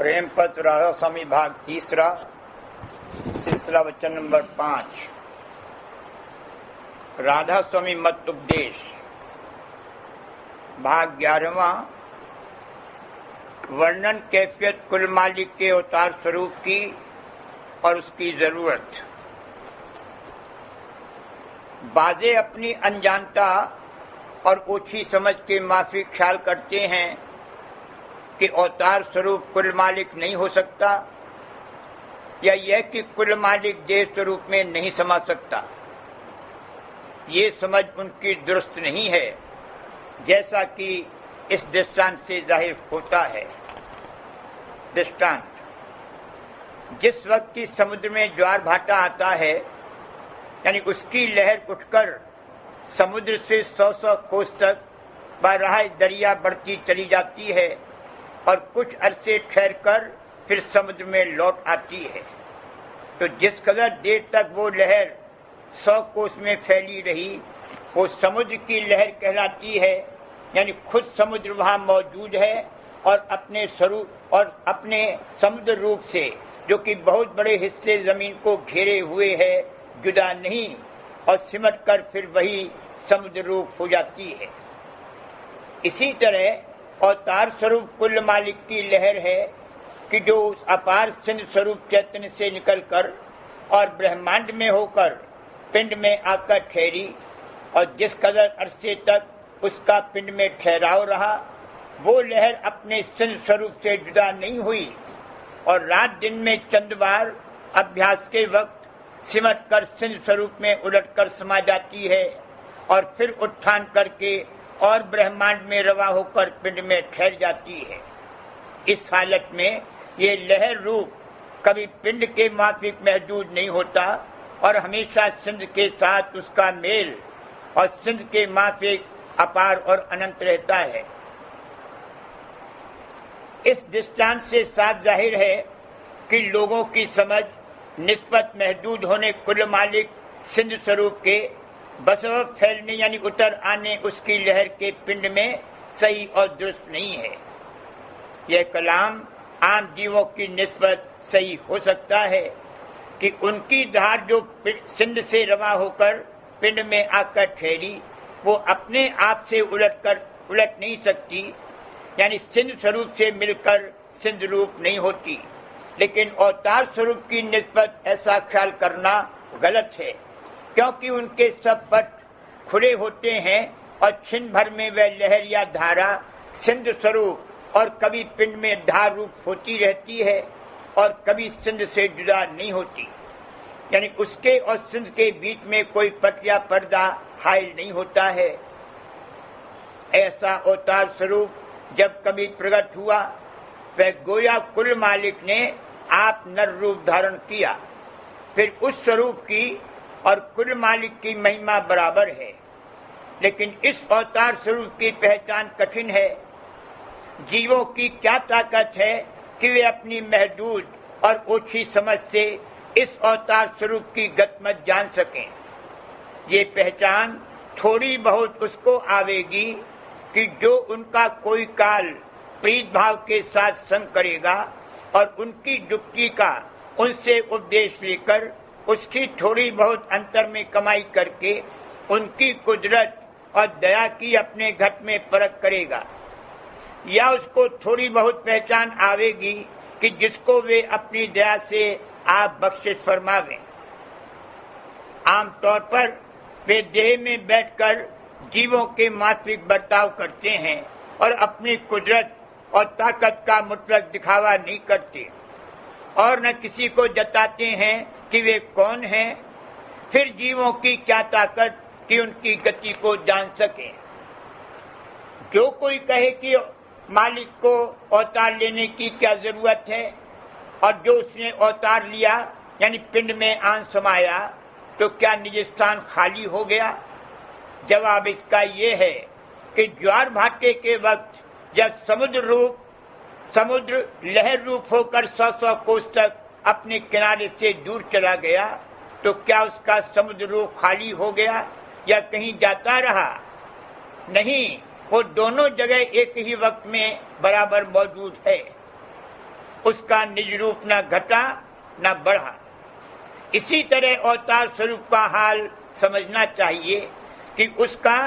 प्रेम पत्र राधा स्वामी भाग 3 सिलसिला वचन नंबर 5। राधा स्वामी मत उपदेश भाग 11वां। वर्णन कैफियत कुल मालिक के अवतार स्वरूप की और उसकी जरूरत। बाजे अपनी अनजानता और ओछी समझ के माफी ख्याल करते हैं कि अवतार स्वरूप कुल मालिक नहीं हो सकता, या यह कि कुल मालिक देह स्वरूप में नहीं समा सकता। ये समझ उनकी दुरुस्त नहीं है, जैसा कि इस दृष्टांत से जाहिर होता है। दृष्टांत: जिस वक्त की समुद्र में ज्वार भाटा आता है, यानी उसकी लहर उठकर समुद्र से 100 कोस तक बराह दरिया बढ़ती चली जाती है और कुछ अरसे ठहरकर फिर समुद्र में लौट आती है, तो जिस कदर देर तक वो लहर 100 कोस में फैली रही, वो समुद्र की लहर कहलाती है। यानी खुद समुद्र वहां मौजूद है और अपने स्वरूप और अपने समुद्र रूप से, जो कि बहुत बड़े हिस्से जमीन को घेरे हुए है, जुदा नहीं और सिमट कर फिर वही समुद्र रूप हो जाती है। इसी तरह अवतार स्वरूप कुल मालिक की लहर है कि जो उस अपार सिंध स्वरूप चैतन्य से निकलकर और ब्रह्मांड में होकर पिंड में आकर ठहरी, और जिस कदर अरसे तक उसका पिंड में ठहराव रहा, वो लहर अपने सिंध स्वरूप से जुदा नहीं हुई और रात दिन में चंद बार अभ्यास के वक्त सिमट कर सिंध स्वरूप में उलट कर समा जाती है और फिर उत्थान करके और ब्रह्मांड में रवा होकर पिंड में ठहर जाती है। इस हालत में ये लहर रूप कभी पिंड के माफिक महदूद नहीं होता और हमेशा सिंध के साथ उसका मेल और सिंध के माफिक अपार और अनंत रहता है। इस दृष्टांत से साफ जाहिर है कि लोगों की समझ निस्बत महदूद होने कुल मालिक सिंध स्वरूप के बसवक फैलने यानी उतर आने उसकी लहर के पिंड में सही और दुरुस्त नहीं है। यह कलाम आम जीवों की निस्बत सही हो सकता है कि उनकी धार जो सिंध से रवा होकर पिंड में आकर ठहरी, वो अपने आप से उलट नहीं सकती, यानी सिंध स्वरूप से मिलकर सिंध रूप नहीं होती। लेकिन अवतार स्वरूप की निस्बत ऐसा ख्याल करना गलत है, क्योंकि उनके सब पट खुले होते हैं और क्षण भर में वह लहर या धारा सिंध स्वरूप और कभी पिंड में धार रूप होती रहती है और कभी सिंध से जुदा नहीं होती। यानी उसके और सिंध के बीच में कोई पट या पर्दा हायल नहीं होता है। ऐसा अवतार स्वरूप जब कभी प्रकट हुआ, वह गोया कुल मालिक ने आप नर रूप धारण किया। फिर उस स्वरूप की और कुल मालिक की महिमा बराबर है, लेकिन इस अवतार स्वरूप की पहचान कठिन है। जीवों की क्या ताकत है कि वे अपनी महदूद और ओछी समझ से इस अवतार स्वरूप की गतमत जान सकें। ये पहचान थोड़ी बहुत उसको आवेगी कि जो उनका कोई काल प्रीत भाव के साथ संग करेगा और उनकी जुक्ति का उनसे उपदेश लेकर उसकी थोड़ी बहुत अंतर में कमाई करके उनकी कुदरत और दया की अपने घट में परख करेगा। या उसको थोड़ी बहुत पहचान आवेगी कि जिसको वे अपनी दया से आप बख्शिश फरमावें। आमतौर पर वे देह में बैठकर जीवों के माफिक बर्ताव करते हैं और अपनी कुदरत और ताकत का मुतलक दिखावा नहीं करते और न किसी को जताते हैं कि वे कौन हैं। फिर जीवों की क्या ताकत कि उनकी गति को जान सके। जो कोई कहे कि मालिक को अवतार लेने की क्या जरूरत है, और जो उसने अवतार लिया यानी पिंड में आन समाया, तो क्या निज स्थान खाली हो गया? जवाब इसका ये है कि ज्वार भाटे के वक्त जब समुद्र लहर रूप होकर 100 कोस तक अपने किनारे से दूर चला गया, तो क्या उसका समुद्र रूप खाली हो गया या कहीं जाता रहा? नहीं, वो दोनों जगह एक ही वक्त में बराबर मौजूद है। उसका निज रूप न घटा न बढ़ा। इसी तरह अवतार स्वरूप का हाल समझना चाहिए कि उसका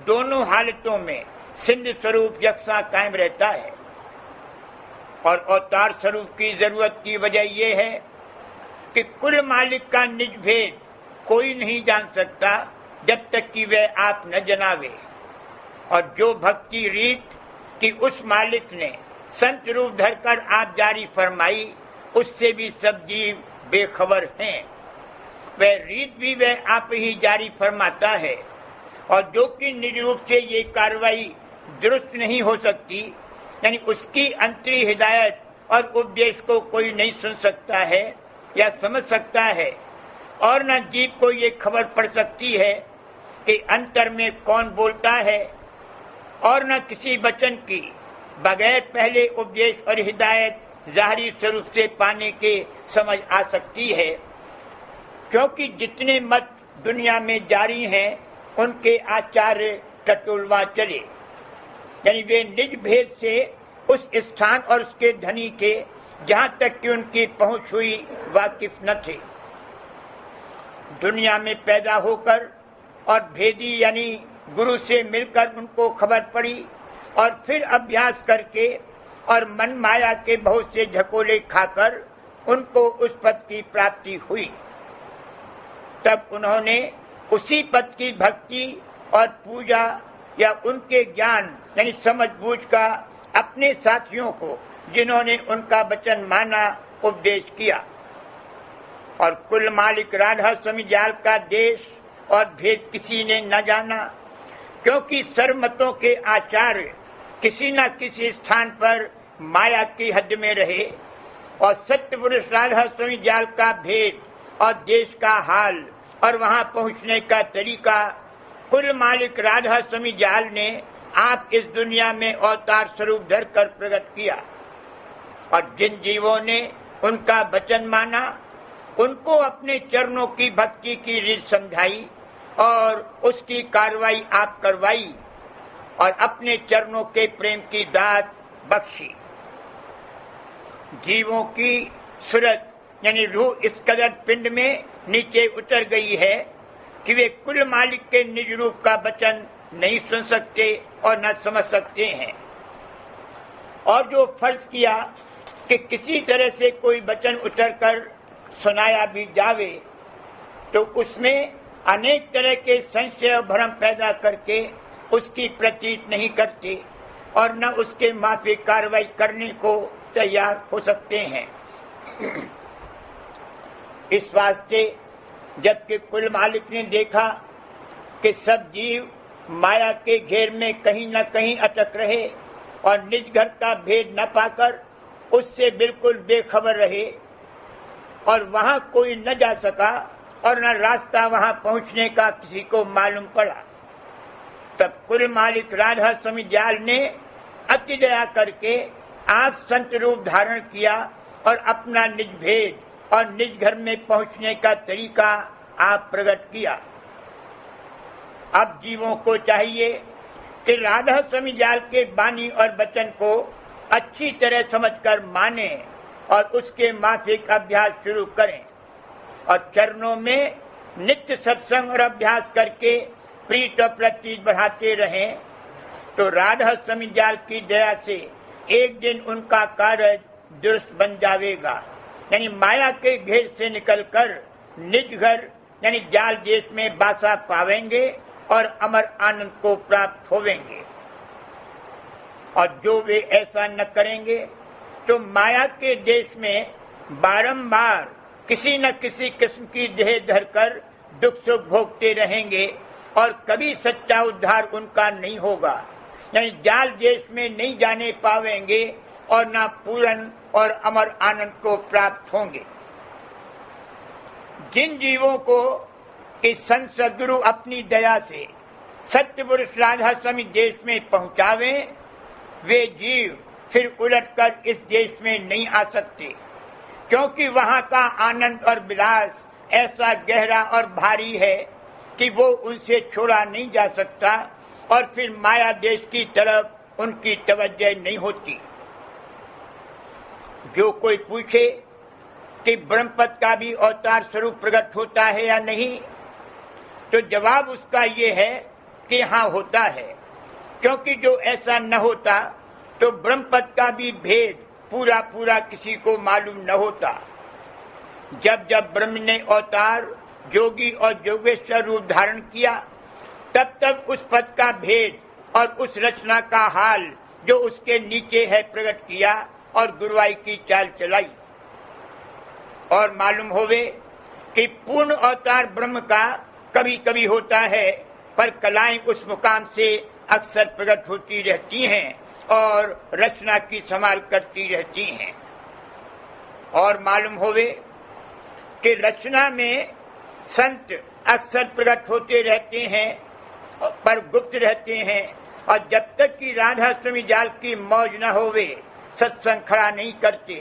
दोनों हालतों में सिंध स्वरूप यकसा कायम रहता है। और अवतार स्वरूप की जरूरत की वजह यह है कि कुल मालिक का निज भेद कोई नहीं जान सकता जब तक कि वह आप न जनावे। और जो भक्ति रीत कि उस मालिक ने संत रूप धरकर आप जारी फरमाई, उससे भी सब जीव बेखबर हैं। वह रीत भी वह आप ही जारी फरमाता है। और जो कि निज रूप से ये कार्रवाई दुरुस्त नहीं हो सकती, यानी उसकी अंतरी हिदायत और उपदेश को कोई नहीं सुन सकता है या समझ सकता है, और न जीव को ये खबर पड़ सकती है कि अंतर में कौन बोलता है, और न किसी वचन की बगैर पहले उपदेश और हिदायत जाहिरी स्वरूप से पाने के समझ आ सकती है। क्योंकि जितने मत दुनिया में जारी हैं, उनके आचार्य टटोलवा चले, यानी वे निज भेद से उस स्थान और उसके धनी के जहां तक कि उनकी पहुंच हुई वाकिफ न थे। दुनिया में पैदा होकर और भेदी यानी गुरु से मिलकर उनको खबर पड़ी, और फिर अभ्यास करके और मन माया के बहुत से झकोले खाकर उनको उस पद की प्राप्ति हुई। तब उन्होंने उसी पद की भक्ति और पूजा या उनके ज्ञान यानी समझ बूझ का अपने साथियों को, जिन्होंने उनका वचन माना, उपदेश किया। और कुल मालिक राधा स्वामी जाल का देश और भेद किसी ने न जाना, क्योंकि सर्वमतों के आचार्य किसी न किसी स्थान पर माया की हद में रहे। और सत्य पुरुष राधा स्वामी जाल का भेद और देश का हाल और वहां पहुंचने का तरीका कुल मालिक राधा स्वामी जाल ने आप इस दुनिया में अवतार स्वरूप धरकर प्रकट किया। और जिन जीवों ने उनका वचन माना, उनको अपने चरणों की भक्ति की रीत समझाई और उसकी कार्रवाई आप करवाई, और अपने चरणों के प्रेम की दात बख्शी। जीवों की सूरत यानी रूह इस कदर पिंड में नीचे उतर गई है कि वे कुल मालिक के निज रूप का वचन नहीं सुन सकते और न समझ सकते हैं। और जो फर्ज किया कि किसी तरह से कोई वचन उतरकर सुनाया भी जावे, तो उसमें अनेक तरह के संशय और भ्रम पैदा करके उसकी प्रतीत नहीं करते और न उसके माफी कार्रवाई करने को तैयार हो सकते हैं। इस वास्ते जबकि कुल मालिक ने देखा कि सब जीव माया के घेर में कहीं न कहीं अटक रहे और निज घर का भेद न पाकर उससे बिल्कुल बेखबर रहे, और वहां कोई न जा सका और न रास्ता वहां पहुंचने का किसी को मालूम पड़ा, तब कुल मालिक राधा स्वामी जाल ने अति दया करके आप संत रूप धारण किया और अपना निज भेद और निज घर में पहुंचने का तरीका आप प्रकट किया। अब जीवों को चाहिए कि राधा स्वामी जाल के वाणी और वचन को अच्छी तरह समझकर माने और उसके माफिक अभ्यास शुरू करें, और चरणों में नित्य सत्संग और अभ्यास करके प्रीत और प्रतीत बढ़ाते रहें। तो राधा स्वामी जाल की दया से एक दिन उनका कार्य दुरुस्त बन जाएगा, यानी माया के घेर से निकलकर निज घर यानी जाल देश में बासा पावेंगे और अमर आनंद को प्राप्त होवेंगे। और जो वे ऐसा न करेंगे तो माया के देश में बारंबार किसी न किसी किस्म की देह धरकर दुख सुख भोगते रहेंगे और कभी सच्चा उद्धार उनका नहीं होगा, यानी जाल देश में नहीं जाने पावेंगे और न पूर्ण और अमर आनंद को प्राप्त होंगे। जिन जीवों को इस संत सद्गुरु अपनी दया से सत्य पुरुष राधा स्वामी देश में पहुंचावे, वे जीव फिर उलटकर इस देश में नहीं आ सकते, क्योंकि वहां का आनंद और विलास ऐसा गहरा और भारी है कि वो उनसे छोड़ा नहीं जा सकता और फिर माया देश की तरफ उनकी तवज्जो नहीं होती। जो कोई पूछे कि ब्रह्मपद का भी अवतार स्वरूप प्रकट होता है या नहीं, तो जवाब उसका ये है कि हाँ होता है, क्योंकि जो ऐसा न होता तो ब्रह्मपद का भी भेद पूरा पूरा किसी को मालूम न होता। जब जब ब्रह्म ने अवतार जोगी और योगेश्वर रूप धारण किया, तब तब उस पद का भेद और उस रचना का हाल जो उसके नीचे है प्रकट किया और गुरुवाई की चाल चलाई। और मालूम होवे कि पूर्ण अवतार ब्रह्म का कभी कभी होता है, पर कलाएं उस मुकाम से अक्सर प्रकट होती रहती हैं और रचना की संभाल करती रहती हैं। और मालूम होवे कि रचना में संत अक्सर प्रकट होते रहते हैं पर गुप्त रहते हैं, और जब तक कि राधाष्टमी जाल की मौज न होवे सत्संग खड़ा नहीं करते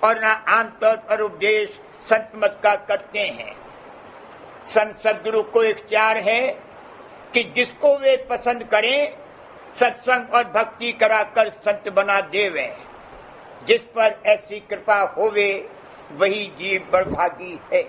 और न आमतौर पर उपदेश संत मत का करते हैं। संत सदगुरु को इख्तियार है कि जिसको वे पसंद करें सत्संग और भक्ति कराकर संत बना देवे। जिस पर ऐसी कृपा होवे वही जीव बड़भागी है।